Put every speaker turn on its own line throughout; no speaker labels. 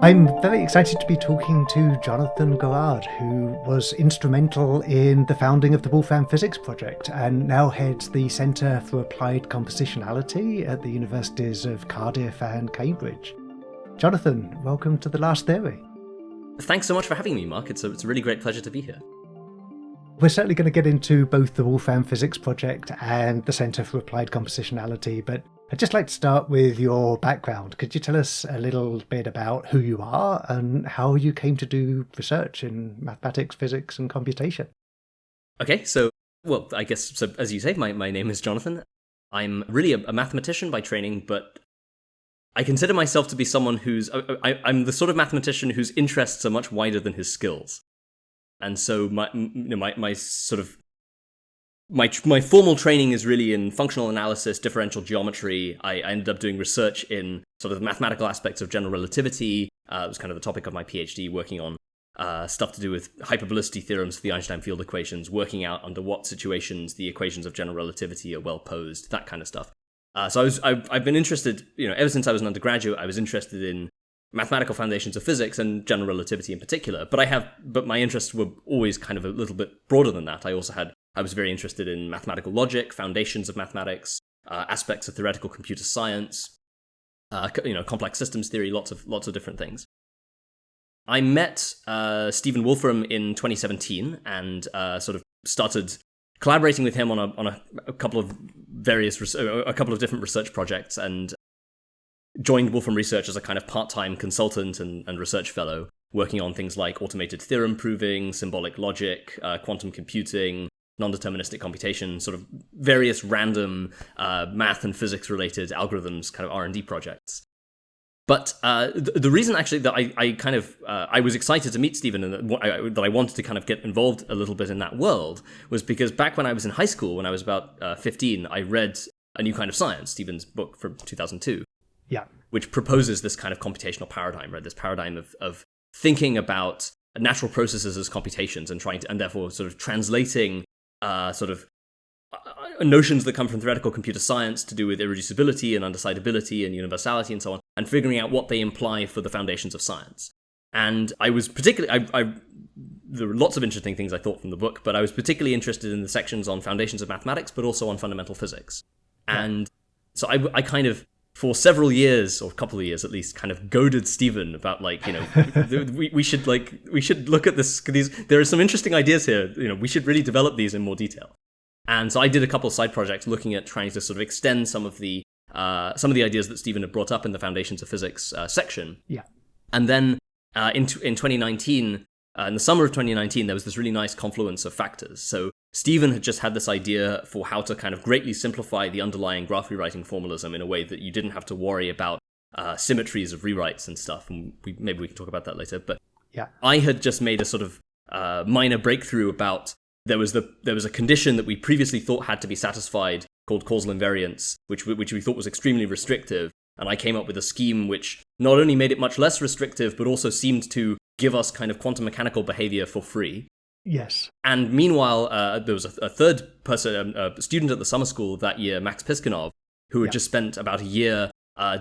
I'm very excited to be talking to Jonathan Gorard, who was instrumental in the founding of the Wolfram Physics Project and now heads the Centre for Applied Compositionality at the Universities of Cardiff and Cambridge. Jonathan, welcome to The Last Theory.
Thanks so much for having me, Mark. It's a really great pleasure to be here.
We're certainly going to get into both the Wolfram Physics Project and the Centre for Applied Compositionality, but I'd just like to start with your background. Could you tell us a little bit about who you are and how you came to do research in mathematics, physics, and computation?
Okay, I guess, as you say, my name is Jonathan. I'm really a mathematician by training, but I consider myself to be someone I'm the sort of mathematician whose interests are much wider than his skills. And so my formal training is really in functional analysis, differential geometry. I ended up doing research in sort of the mathematical aspects of general relativity. It was kind of the topic of my PhD, working on stuff to do with hyperbolicity theorems for the Einstein field equations, working out under what situations the equations of general relativity are well posed, that kind of stuff. So I've been interested, ever since I was an undergraduate, I was interested in mathematical foundations of physics and general relativity in particular. But my interests were always kind of a little bit broader than that. I was very interested in mathematical logic, foundations of mathematics, aspects of theoretical computer science, complex systems theory, lots of different things. I met Stephen Wolfram in 2017 and sort of started collaborating with him on a couple of different research projects, and joined Wolfram Research as a kind of part-time consultant and research fellow, working on things like automated theorem proving, symbolic logic, quantum computing, non-deterministic computation, sort of various random math and physics-related algorithms, kind of R&D projects. But the reason actually that I was excited to meet Stephen and that I wanted to kind of get involved a little bit in that world was because back when I was in high school, when I was about 15, I read A New Kind of Science, Stephen's book from 2002.
Yeah.
Which proposes this kind of computational paradigm, right? This paradigm of thinking about natural processes as computations and therefore sort of translating notions that come from theoretical computer science to do with irreducibility and undecidability and universality and so on, and figuring out what they imply for the foundations of science. And I was there were lots of interesting things I thought from the book, but I was particularly interested in the sections on foundations of mathematics, but also on fundamental physics. Yeah. And so I kind of, for several years, or a couple of years at least, kind of goaded Stephen about we should look at this. There are some interesting ideas here. We should really develop these in more detail. And so I did a couple of side projects looking at trying to sort of extend some of the ideas that Stephen had brought up in the Foundations of Physics section.
Yeah.
And then in 2019, in the summer of 2019, there was this really nice confluence of factors. So Stephen had just had this idea for how to kind of greatly simplify the underlying graph rewriting formalism in a way that you didn't have to worry about symmetries of rewrites and stuff. And maybe we can talk about that later. But
yeah, I
had just made a sort of minor breakthrough about there was a condition that we previously thought had to be satisfied called causal invariance, which we thought was extremely restrictive. And I came up with a scheme which not only made it much less restrictive, but also seemed to give us kind of quantum mechanical behavior for free.
Yes.
And meanwhile, there was a third person, a student at the summer school that year, Max Piskunov, who had just spent about a year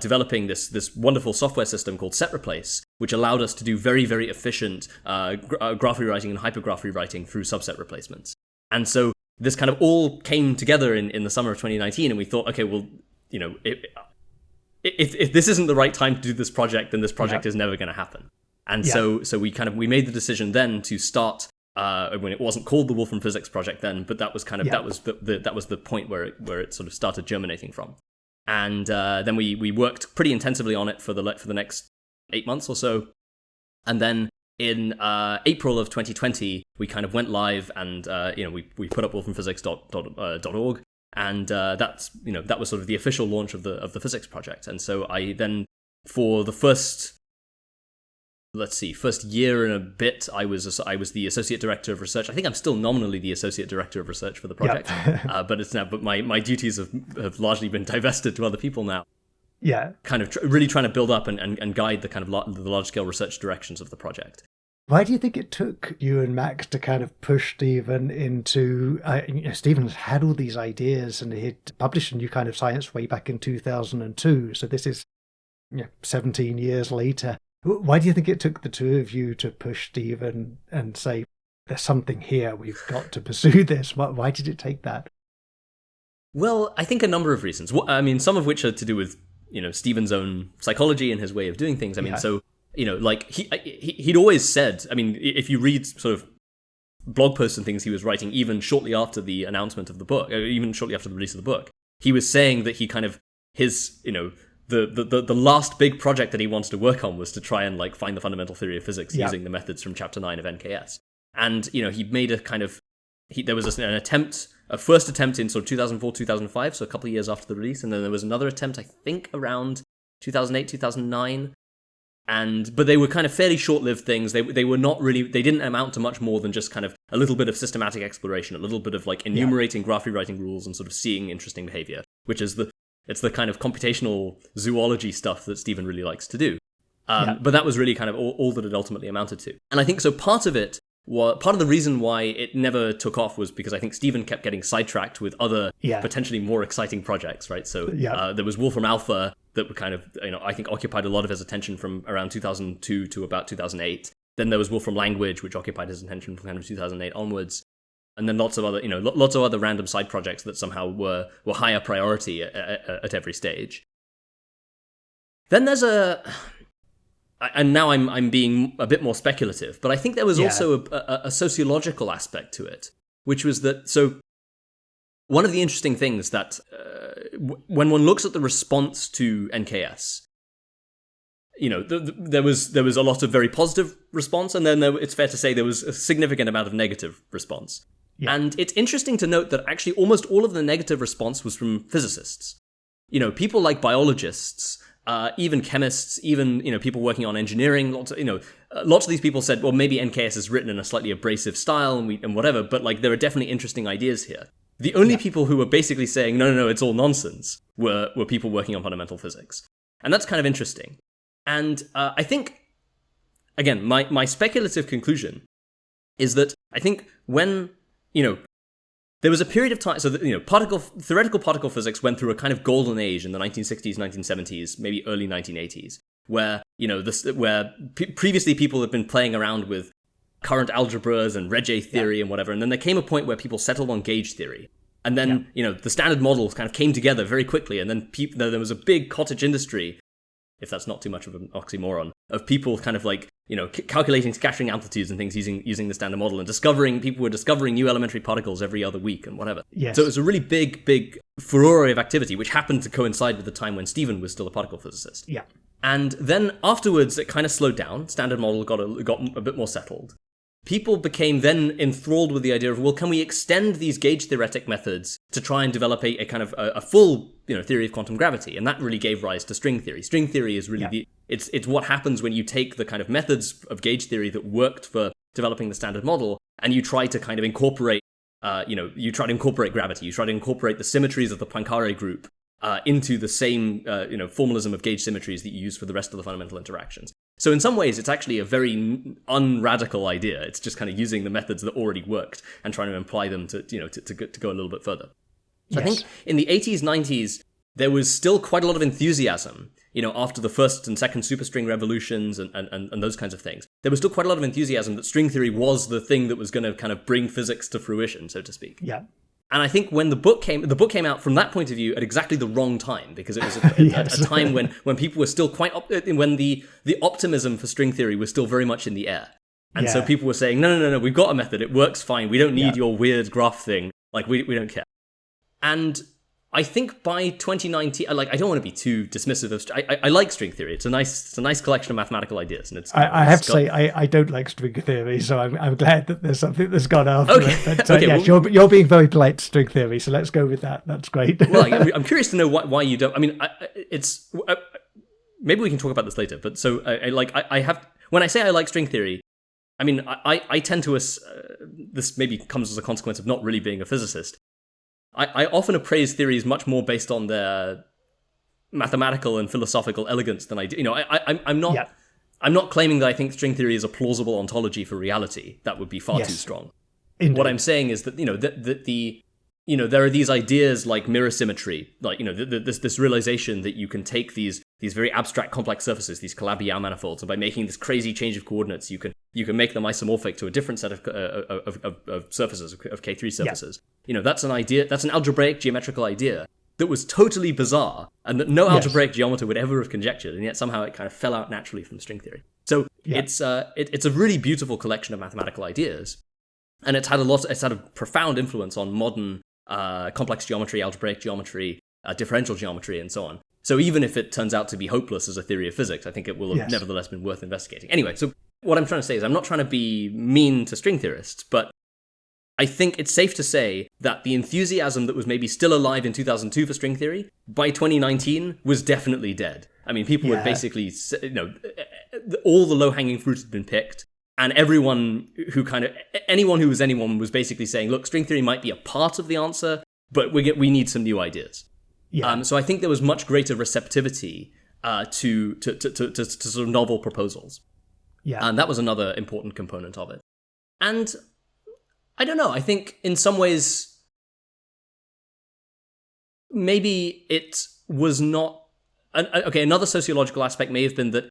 developing this wonderful software system called set replace, which allowed us to do very, very efficient graph rewriting and hypergraph rewriting through subset replacements. And so this kind of all came together in the summer of 2019, and we thought, okay, well, if this isn't the right time to do this project, then this project is never going to happen. And so we made the decision then to start when it wasn't called the Wolfram Physics Project then, but that was kind of that was the point where it sort of started germinating from. And then we worked pretty intensively on it for the next 8 months or so, and then in April of 2020 we kind of went live and we put up wolframphysics.org. And that was sort of the official launch of the physics project. And so I then, for the first year and a bit, I was the associate director of research. I think I'm still nominally the associate director of research for the project, but my duties have largely been divested to other people now.
Yeah,
kind of really trying to build up and guide the kind of the large scale research directions of the project.
Why do you think it took you and Max to kind of push Stephen into... Stephen had all these ideas and he'd published a New Kind of Science way back in 2002. So this is 17 years later. Why do you think it took the two of you to push Stephen and say, there's something here, we've got to pursue this? Why did it take that?
Well, I think a number of reasons. I mean, some of which are to do with, Stephen's own psychology and his way of doing things. I mean, so, like, he'd always said, I mean, if you read sort of blog posts and things he was writing, even shortly after the announcement of the book, even shortly after the release of the book, he was saying that he kind of, the last big project that he wanted to work on was to try and, like, find the fundamental theory of physics using the methods from chapter 9 of NKS. And, he made a kind of, there was a first attempt in sort of 2004, 2005, so a couple of years after the release, and then there was another attempt, I think, around 2008, 2009, but they were kind of fairly short-lived things. They were not really, they didn't amount to much more than just kind of a little bit of systematic exploration, a little bit of, like, enumerating graph rewriting rules and sort of seeing interesting behavior, which is it's the kind of computational zoology stuff that Stephen really likes to do. But that was really kind of all that it ultimately amounted to. And I think so part of the reason why it never took off was because I think Stephen kept getting sidetracked with other potentially more exciting projects, right? So there was Wolfram Alpha that were kind of, I think occupied a lot of his attention from around 2002 to about 2008. Then there was Wolfram Language, which occupied his attention from kind of 2008 onwards. And then lots of other random side projects that somehow were higher priority at every stage. Then there's and now I'm being a bit more speculative, but I think there was also a sociological aspect to it, which was that, so one of the interesting things that when one looks at the response to NKS, there was a lot of very positive response, and then it's fair to say there was a significant amount of negative response. Yeah. And it's interesting to note that actually almost all of the negative response was from physicists. People like biologists, even chemists, even people working on engineering. Lots of these people said, well, maybe NKS is written in a slightly abrasive style and whatever, but like there are definitely interesting ideas here. The only people who were basically saying no, it's all nonsense were people working on fundamental physics, and that's kind of interesting. And I think, again, my speculative conclusion is that I think when there was a period of time, so that, theoretical particle physics went through a kind of golden age in the 1960s, 1970s, maybe early 1980s, where, previously people had been playing around with current algebras and Reg theory and whatever, and then there came a point where people settled on gauge theory. And then, the standard models kind of came together very quickly, and then there was a big cottage industry, if that's not too much of an oxymoron, of people kind of like, calculating scattering amplitudes and things using the standard model, and people were discovering new elementary particles every other week and whatever. Yes. So it was a really big furore of activity, which happened to coincide with the time when Stephen was still a particle physicist. Yeah. And then afterwards, it kind of slowed down. Standard model got a bit more settled. People became then enthralled with the idea of, well, can we extend these gauge theoretic methods to try and develop a kind of a full theory of quantum gravity? And that really gave rise to string theory. String theory is really it's what happens when you take the kind of methods of gauge theory that worked for developing the standard model, and you try to kind of incorporate gravity. You try to incorporate the symmetries of the Poincare group into the same formalism of gauge symmetries that you use for the rest of the fundamental interactions. So in some ways, it's actually a very unradical idea. It's just kind of using the methods that already worked and trying to apply them to go a little bit further. So I think in the 80s, 90s, there was still quite a lot of enthusiasm, after the first and second superstring revolutions and those kinds of things. There was still quite a lot of enthusiasm that string theory was the thing that was going to kind of bring physics to fruition, so to speak. Yeah. And I think when the book came out from that point of view at exactly the wrong time, because it was a time when people were still when the optimism for string theory was still very much in the air. And so people were saying, no, we've got a method, it works fine, we don't need your weird graph thing, like we don't care. And I think by 2019, I don't want to be too dismissive of. I like string theory. It's a nice collection of mathematical ideas, and
I have to say I don't like string theory, so I'm glad that there's something that's gone after it. But yes, you're being very polite to string theory, so let's go with that. That's great.
Well, I'm curious to know why you don't. I mean, it's maybe we can talk about this later. But so I have, when I say I like string theory, I mean I tend to this maybe comes as a consequence of not really being a physicist. I often appraise theories much more based on their mathematical and philosophical elegance than I do. I'm not claiming that I think string theory is a plausible ontology for reality. That would be far too strong. Indeed. What I'm saying is that there are these ideas like mirror symmetry, like this realization that you can take these these very abstract complex surfaces, these Calabi-Yau manifolds, and by making this crazy change of coordinates, you can make them isomorphic to a different set of surfaces, of K3 surfaces. Yeah. That's an idea, that's an algebraic geometrical idea that was totally bizarre and that no algebraic geometer would ever have conjectured, and yet somehow it kind of fell out naturally from string theory. So it's a really beautiful collection of mathematical ideas, and it's had a profound influence on modern complex geometry, algebraic geometry, differential geometry, and so on. So even if it turns out to be hopeless as a theory of physics, I think it will have nevertheless been worth investigating. Anyway, so what I'm trying to say is I'm not trying to be mean to string theorists, but I think it's safe to say that the enthusiasm that was maybe still alive in 2002 for string theory, by 2019 was definitely dead. I mean, people would basically, all the low-hanging fruit had been picked, and anyone who was anyone was basically saying, look, string theory might be a part of the answer, but we need some new ideas. Yeah. So I think there was much greater receptivity to sort of novel proposals. Yeah. And that was another important component of it. And I don't know, I think in some ways, maybe it was not... another sociological aspect may have been that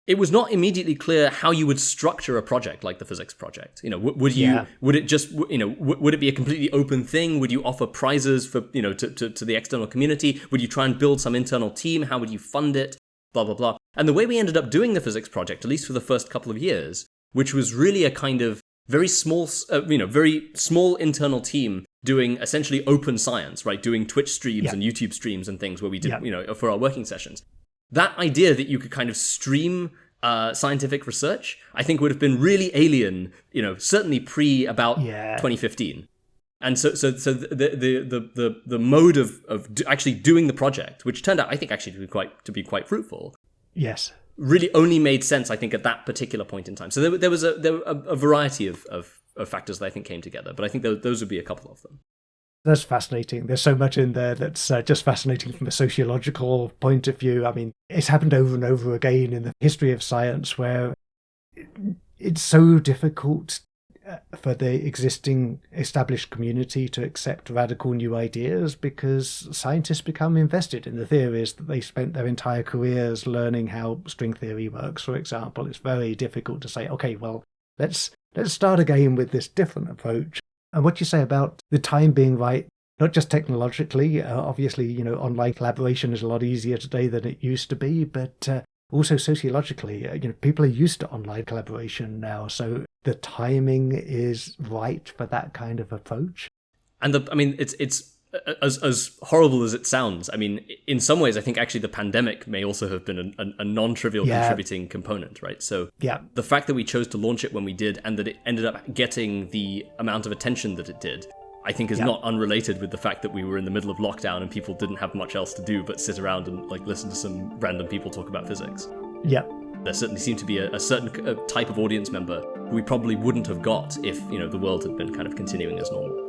it was not immediately clear how you would structure a project like the physics project. Would it be a completely open thing? Would you offer prizes for, to the external community? Would you try and build some internal team? How would you fund it? Blah, blah, blah. And the way we ended up doing the physics project, at least for the first couple of years, which was really a kind of very small internal team doing essentially open science, right? Doing Twitch streams and YouTube streams and things where we did, for our working sessions. That idea that you could kind of stream scientific research, I think would have been really alien, certainly pre about 2015. And so the mode of actually doing the project, which turned out, I think, actually to be quite fruitful. Yes. Really only made sense, I think, at that particular point in time. So there was a variety of factors that I think came together, but I think those would be a couple of them.
That's fascinating. There's so much in there that's just fascinating from a sociological point of view. I mean, it's happened over and over again in the history of science where it's so difficult for the existing established community to accept radical new ideas because scientists become invested in the theories that they spent their entire careers learning how string theory works, for example. It's very difficult to say, okay, well, let's start again with this different approach. And what you say about the time being right, not just technologically, obviously, online collaboration is a lot easier today than it used to be, but also sociologically, people are used to online collaboration now, so the timing is right for that kind of approach.
And it's as horrible as it sounds. I mean, in some ways, I think actually the pandemic may also have been a non-trivial contributing component, right? So the fact that we chose to launch it when we did and that it ended up getting the amount of attention that it did, I think is not unrelated with the fact that we were in the middle of lockdown and people didn't have much else to do but sit around and listen to some random people talk about physics. Yeah. There certainly seemed to be a certain type of audience member who we probably wouldn't have got if, the world had been kind of continuing as normal.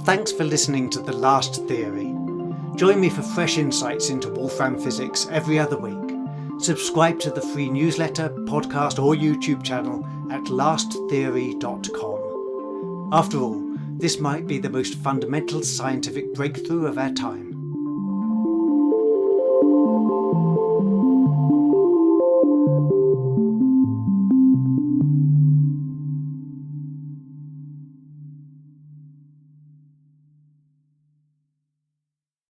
Thanks for listening to The Last Theory. Join me for fresh insights into Wolfram Physics every other week. Subscribe to the free newsletter, podcast or YouTube channel at lasttheory.com. After all, this might be the most fundamental scientific breakthrough of our time.